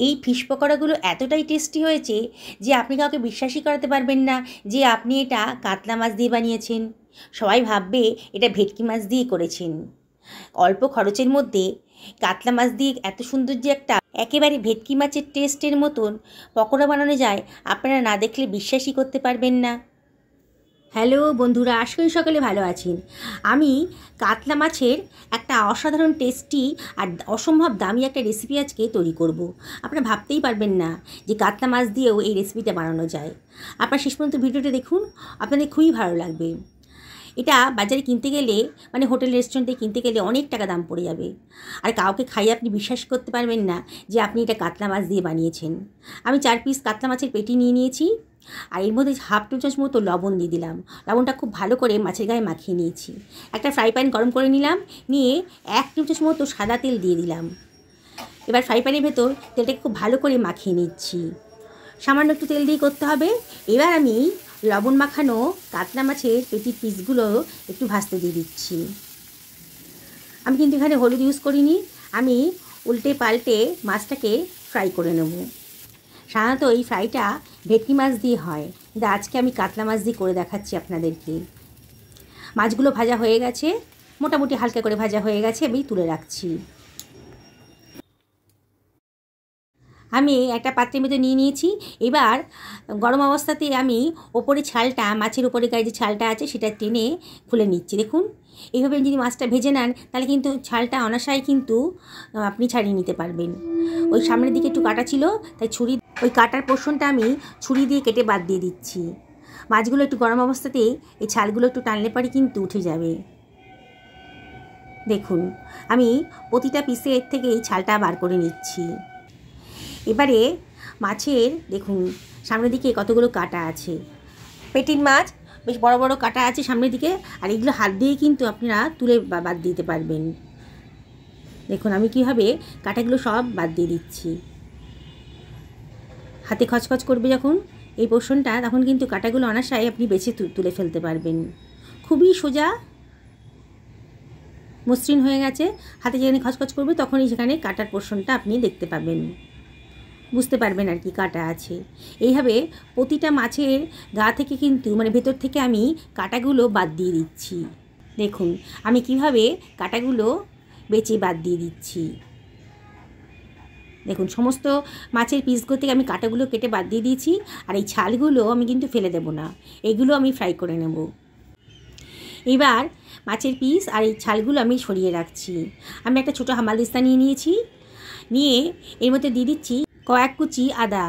এই ফিশ পকোড়াগুলো এতটাই টেস্টি হয়েছে যে আপনি কাউকে বিশ্বাসই করাতে পারবেন না যে আপনি এটা কাতলা মাছ দিয়ে বানিয়েছেন। সবাই ভাববে এটা ভেটকি মাছ দিয়ে করেছেন। অল্প খরচের মধ্যে কাতলা মাছ দিয়ে এত সুন্দর যে একটা একেবারে ভেটকি মাছের টেস্টের মতন পকোড়া বানানো যায়, আপনারা না দেখলে বিশ্বাসই করতে পারবেন না। হ্যালো বন্ধুরা, আশা করি সকলে ভালো আছেন। আমি কাতলা মাছের একটা অসাধারণ টেস্টি আর অসম্ভব দামি একটা রেসিপি আজকে তৈরি করব। আপনারা ভাবতেই পারবেন না যে কাতলা মাছ দিয়েও এই রেসিপিটা বানানো যায়। আপনারা শেষ পর্যন্ত ভিডিওটা দেখুন, আপনাদের খুবই ভালো লাগবে। এটা বাজারে কিনতে গেলে, মানে হোটেল রেস্টুরেন্টে কিনতে গেলে অনেক টাকা দাম পড়ে যাবে, আর কাউকে খাইয়ে আপনি বিশ্বাস করতে পারবেন না যে আপনি এটা কাতলা মাছ দিয়ে বানিয়েছেন। আমি 4 পিস কাতলা মাছের পেটি নিয়ে নিয়েছি, আর এর মধ্যে হাফ টেবিল চামচ মতো লবণ দিয়ে দিলাম। লবণটা খুব ভালো করে মাছের গায়ে মাখিয়ে নিয়েছি। একটা ফ্রাই প্যান গরম করে নিলাম, নিয়ে 1 টেবিল চামচ মতো সাদা তেল দিয়ে দিলাম। এবার ফ্রাই প্যানের ভেতর তেলটাকে খুব ভালো করে মাখিয়ে নিচ্ছি। সামান্য একটু তেল দিয়ে করতে হবে। এবার আমি লবণ মাখানো কাতলা মাছের পেটির পিসগুলো একটু ভাজতে দিয়ে দিচ্ছি। আমি কিন্তু এখানে হলুদ ইউজ করিনি, আমি উল্টে পাল্টে মাছটাকে ফ্রাই করে নেব। সাধারণত এই ফ্রাইটা ভেটকি মাছ দিয়ে হয়, কিন্তু আজকে আমি কাতলা মাছ দিয়ে করে দেখাচ্ছি আপনাদেরকে। মাছগুলো ভাজা হয়ে গেছে, মোটামুটি হালকা করে ভাজা হয়ে গেছে, আমি তুলে রাখছি। আমি একটা পাত্রের মধ্যে নিয়ে নিয়েছি। এবার গরম অবস্থাতে আমি ওপরে ছালটা, মাছের ওপরে গায়ে যে ছালটা আছে সেটা টেনে খুলে নিচ্ছি। দেখুন, এইভাবে যদি মাছটা ভেজে নেন তাহলে কিন্তু ছালটা অনায়াসেই কিন্তু আপনি ছাড়িয়ে নিতে পারবেন। ওই সামনের দিকে একটু কাটা ছিল, তাই ওই কাটার পোর্শনটা আমি ছুরি দিয়ে কেটে বাদ দিয়ে দিচ্ছি। মাছগুলো একটু গরম অবস্থাতে এই ছালগুলো একটু টানলে পরে কিন্তু উঠে যাবে। দেখুন, আমি প্রতিটা পিসের থেকে এই ছালটা বার করে নিচ্ছি। এবারে মাছের দেখুন সামনের দিকে কতগুলো কাটা আছে। পেটির মাছ বেশ বড় বড় কাটা আছে সামনের দিকে, আর এগুলো হাত দিয়ে কিন্তু আপনারা তুলে বাদ দিতে পারবেন। দেখুন আমি কীভাবে কাটাগুলো সব বাদ দিয়ে দিচ্ছি। হাতে খচখচ করবে যখন এই পোর্শনটা, তখন কিন্তু কাটাগুলো অনায়াসে আপনি বেছে তুলে ফেলতে পারবেন। খুবই সোজা, মসৃণ হয়ে গেছে। হাতে যেখানে খচখচ করবে তখনই সেখানে কাটার পোর্শনটা আপনি দেখতে পাবেন, বুঝতে পারবেন আর কি কাটা আছে। এইভাবে প্রতিটা মাছের গা থেকে কিন্তু, মানে ভেতর থেকে আমি কাটাগুলো বাদ দিয়ে দিচ্ছি। দেখুন আমি কিভাবে কাটাগুলো বেছে বাদ দিয়ে দিচ্ছি। দেখুন সমস্ত মাছের পিসগুলো থেকে আমি কাটাগুলো কেটে বাদ দিয়ে দিয়েছি, আর এই ছালগুলো আমি কিন্তু ফেলে দেব না, এগুলো আমি ফ্রাই করে নেব। এবার মাছের পিস আর এই ছালগুলো আমি সরিয়ে রাখছি। আমি একটা ছোটো হামালদিস্তা নিয়ে নিয়েছি, নিয়ে এর মধ্যে দিয়ে দিচ্ছি কয়েক কুচি আদা,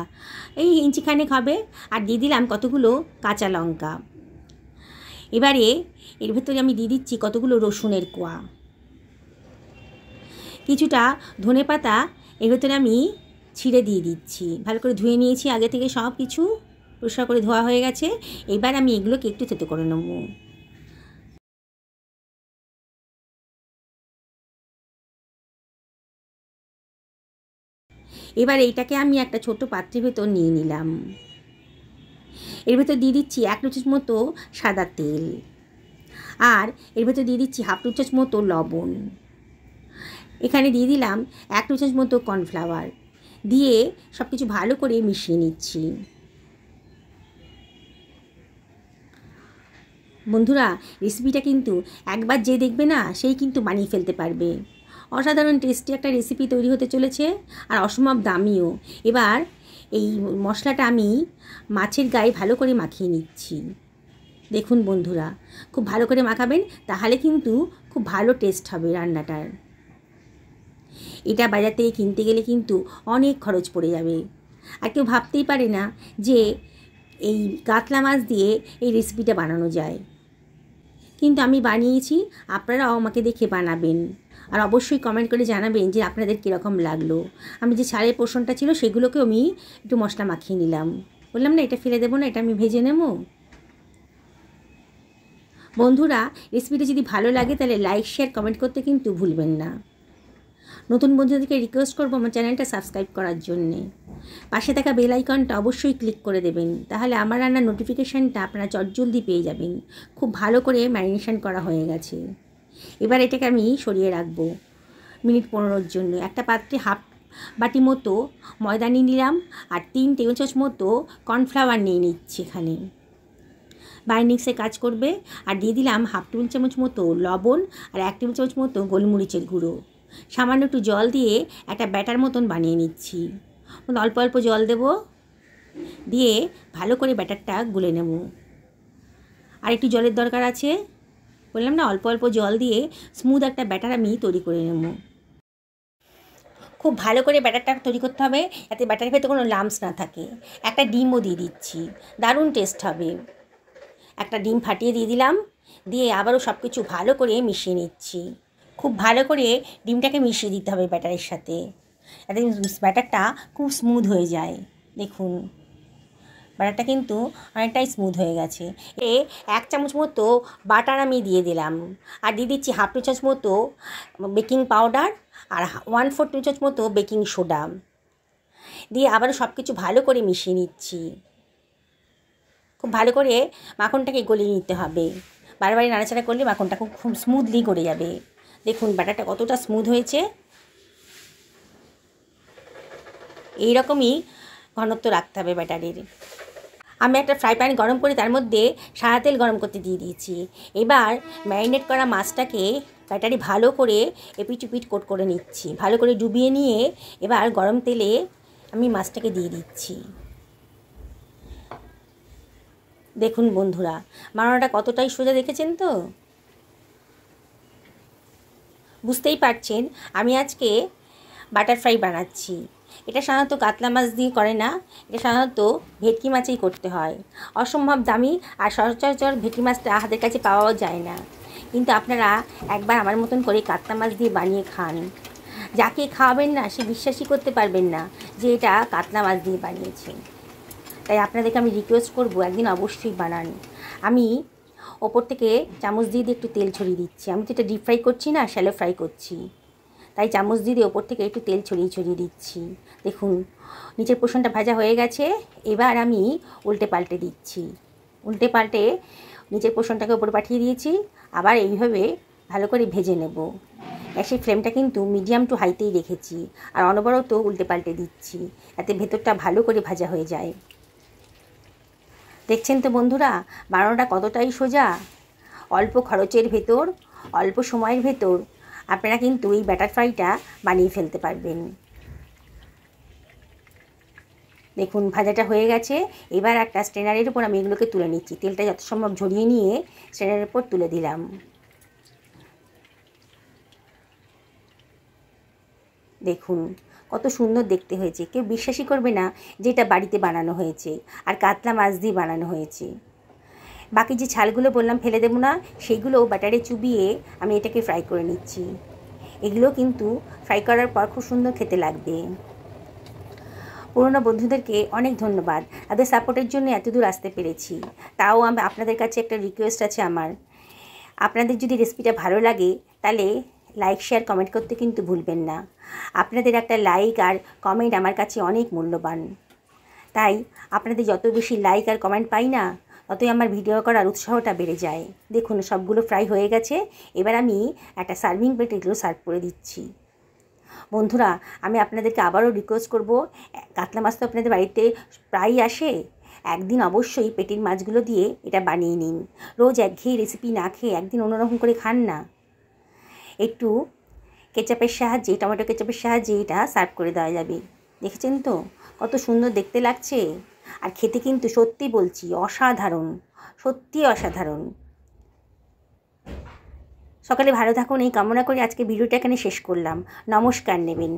এই ইঞ্চিখানেক হবে, আর দিয়ে দিলাম কতগুলো কাঁচা লঙ্কা। এবারে এর ভেতরে আমি দিয়ে দিচ্ছি কতগুলো রসুনের কোয়া, কিছুটা ধনেপাতা এর ভেতরে আমি ছিঁড়ে দিয়ে দিচ্ছি। ভালো করে ধুয়ে নিয়েছি আগে থেকে, সব কিছু পরিষ্কার করে ধোয়া হয়ে গেছে। এবার আমি এগুলোকে একটু থেতো করে নেব। এবার এইটাকে আমি একটা ছোট পাত্রের ভেতর নিয়ে নিলাম। এর ভেতর দিয়ে দিচ্ছি 1 টেবিল চামচ মতো সাদা তেল, আর এর ভেতর দিয়ে দিচ্ছি হাফ টেবিল চামচ মতো লবণ। এখানে দিয়ে দিলাম 1 টেবিল চামচ মতো কর্নফ্লাওয়ার, দিয়ে সব কিছু ভালো করে মিশিয়ে নিচ্ছি। বন্ধুরা, রেসিপিটা কিন্তু একবার যে দেখবে না সেই কিন্তু বানিয়ে ফেলতে পারবে। অসাধারণ টেস্টি একটা রেসিপি তৈরি হতে চলেছে, আর অসম্ভব দামিও। এবার এই মশলাটা আমি মাছের গায়ে ভালো করে মাখিয়ে নিচ্ছি। দেখুন বন্ধুরা, খুব ভালো করে মাখাবেন, তাহলে কিন্তু খুব ভালো টেস্ট হবে রান্নাটার। এটা বাজার থেকে কিনতে গেলে কিন্তু অনেক খরচ পড়ে যাবে, আর কেউ ভাবতেই পারে না যে এই কাতলা মাছ দিয়ে এই রেসিপিটা বানানো যায়। কিন্তু আমি বানিয়েছি, আপনারাও আমাকে দেখে বানাবেন, আর অবশ্যই কমেন্ট করে জানাবেন যে আপনাদের কীরকম লাগলো। আমি যে ছালের পোর্শনটা ছিল সেগুলোকেও আমি একটু মশলা মাখিয়ে নিলাম। বললাম না এটা ফেলে দেবো না, এটা আমি ভেজে নেব। বন্ধুরা, রেসিপিটা যদি ভালো লাগে তাহলে লাইক শেয়ার কমেন্ট করতে কিন্তু ভুলবেন না। নতুন বন্ধুদেরকে রিকোয়েস্ট করবো আমার চ্যানেলটা সাবস্ক্রাইব করার জন্যে। পাশে থাকা বেল আইকনটা অবশ্যই ক্লিক করে দেবেন, তাহলে আমার রান্নার নোটিফিকেশানটা আপনারা চটজলদি পেয়ে যাবেন। খুব ভালো করে ম্যারিনেশন করা হয়ে গেছে। এবার এটাকে আমি সরিয়ে রাখবো মিনিট 15-র জন্য। একটা পাত্রে বাটি মতো ময়দা নিয়ে নিলাম আর 3 টেবিল চামচ মতো কর্নফ্লাওয়ার নিয়ে নিচ্ছি এখানে। বাইন্ডিংসে কাজ করবে। আর দিয়ে দিলাম 1/2 টেবিল চামচ মতো লবণ আর 1 টেবিল চামচ মতো গোলমরিচের গুঁড়ো। সামান্য একটু জল দিয়ে একটা ব্যাটার মতন বানিয়ে নিচ্ছি। অল্প অল্প জল দেব, দিয়ে ভালো করে ব্যাটারটা গুলে নেব। আর একটু জলের দরকার আছে, বললাম না, অল্প অল্প জল দিয়ে স্মুথ একটা ব্যাটার আমি তৈরি করে নেব। খুব ভালো করে ব্যাটারটা তৈরি করতে হবে যাতে ব্যাটারের ভেতরে কোনো লাম্পস না থাকে। একটা ডিমও দিয়ে দিচ্ছি, দারুণ টেস্ট হবে। একটা ডিম ফাটিয়ে দিয়ে দিলাম, দিয়ে আবারও সব কিছু ভালো করে মিশিয়ে নিচ্ছি। খুব ভালো করে ডিমটাকে মিশিয়ে দিতে হবে ব্যাটারের সাথে, যাতে ব্যাটারটা খুব স্মুথ হয়ে যায়। দেখুন ব্যাটারটা কিন্তু অনেকটাই স্মুথ হয়ে গেছে। 1 চামচ মতো বাটার আমি দিয়ে দিলাম, আর দিয়ে দিচ্ছি 1/2 টি চামচ মতো বেকিং পাউডার আর 1/4 টি চামচ মতো বেকিং সোডা দিয়ে আবারও সব কিছু ভালো করে মিশিয়ে নিচ্ছি। খুব ভালো করে মাখনটাকে গলিয়ে নিতে হবে। বারবার নাড়াচাড়া করলে মাখনটা খুব স্মুথলি গড়ে যাবে। দেখুন ব্যাটারটা কতটা স্মুথ হয়েছে। এই রকমই ঘনত্ব রাখতে হবে ব্যাটারের। আমি একটা ফ্রাই প্যান গরম করে তার মধ্যে সাদা তেল গরম করতে দিয়ে দিয়েছি। এবার ম্যারিনেট করা মাছটাকে ব্যাটারে ভালো করে এপিট উপিট কোট করে নিচ্ছি। ভালো করে ডুবিয়ে নিয়ে এবার গরম তেলে আমি মাছটাকে দিয়ে দিচ্ছি। দেখুন বন্ধুরা, বানানোটা কতটাই সোজা, দেখেছেন তো? বুঝতেই পারছেন আমি আজকে বাটার ফ্রাই বানাচ্ছি। এটা সাধারণত কাতলা মাছ দিয়ে করে না, এটা সাধারণত ভেটকি মাছেই করতে হয়। অসম্ভব দামি, আর সচরাচর ভেটকি মাছটা হাতের কাছে পাওয়াও যায় না। কিন্তু আপনারা একবার আমার মতন করে কাতলা মাছ দিয়ে বানিয়ে খান। যাকে খাওয়াবেন না সে বিশ্বাসই করতে পারবেন না যে এটা কাতলা মাছ দিয়ে বানিয়েছে। তাই আপনাদেরকে আমি রিকোয়েস্ট করবো একদিন অবশ্যই বানান। আমি ওপর থেকে চামচ দিয়ে একটু তেল ছড়িয়ে দিচ্ছি। আমি তো এটা ডিপ ফ্রাই করছি না, শ্যালো ফ্রাই করছি, তাই চামচ দিয়ে ওপর থেকে একটু তেল ছড়িয়ে দিচ্ছি। দেখুন নিচের পোর্শনটা ভাজা হয়ে গেছে। এবার আমি উল্টে পাল্টে দিচ্ছি। উল্টে পাল্টে নিচের পোর্শনটাকে ওপরে পাঠিয়ে দিয়েছি। আবার এইভাবে ভালো করে ভেজে নেব। গ্যাসের ফ্লেমটা কিন্তু মিডিয়াম টু হাইতেই রেখেছি, আর অনবরত উল্টে পাল্টে দিচ্ছি যাতে ভেতরটা ভালো করে ভাজা হয়ে যায়। দেখছেন তো বন্ধুরা, বানানোটা কতটাই সোজা। অল্প খরচের ভেতর, অল্প সময়ের ভেতর আপনারা কিন্তু এই ব্যাটার ফ্রাইটা বানিয়ে ফেলতে পারবেন। দেখুন ভাজাটা হয়ে গেছে। এবার একটা স্ট্রেনারের উপর আমি এগুলোকে তুলে নিচ্ছি। তেলটা যত সম্ভব ঝরিয়ে নিয়ে স্ট্রেনারের উপর তুলে দিলাম। দেখুন কত সুন্দর দেখতে হয়েছে। কেউ বিশ্বাসই করবে না যে এটা বাড়িতে বানানো হয়েছে, আর কাতলা মাছ দিয়ে বানানো হয়েছে। বাকি যে ছালগুলো বললাম ফেলে দেবো না, সেগুলো ব্যাটারে চুবিয়ে আমি এটাকে ফ্রাই করে নিচ্ছি। এগুলো কিন্তু ফ্রাই করার পর খুব সুন্দর খেতে লাগবে। পুরনো বন্ধুদেরকে অনেক ধন্যবাদ, তাদের সাপোর্টের জন্য এত দূর আসতে পেরেছি। তাও আমি আপনাদের কাছে একটা রিকোয়েস্ট আছে আমার, আপনাদের যদি রেসিপিটা ভালো লাগে তাহলে লাইক শেয়ার কমেন্ট করতে কিন্তু ভুলবেন না। আপনাদের একটা লাইক আর কমেন্ট আমার কাছে অনেক মূল্যবান। তাই আপনাদের যত বেশি লাইক আর কমেন্ট পাই না, ততই আমার ভিডিও করার উৎসাহটা বেড়ে যায়। দেখুন সবগুলো ফ্রাই হয়ে গেছে। এবার আমি একটা সার্ভিং প্লেটে এগুলো সার্ভ করে দিচ্ছি। বন্ধুরা আমি আপনাদেরকে আবারও রিকোয়েস্ট করব, কাতলা মাছ তো আপনাদের বাড়িতে প্রায়ই আসে, একদিন অবশ্যই পেটির মাছগুলো দিয়ে এটা বানিয়ে নিন। রোজ একঘেয়ে রেসিপি না খেয়ে একদিন অন্যরকম করে খান না। একটু কেচাপের সাহায্যে, টমেটো কেচাপের সাহায্যে এটা সার্ভ করে দেওয়া যাবে। দেখেছেন তো কত সুন্দর দেখতে লাগছে, আর খেতে কিন্তু সত্যি বলছি অসাধারণ, সত্যি অসাধারণ। সকালে ভালো থাকুন এই কামনা করে আজকে ভিডিওটা এখানে শেষ করলাম। নমস্কার নেবেন।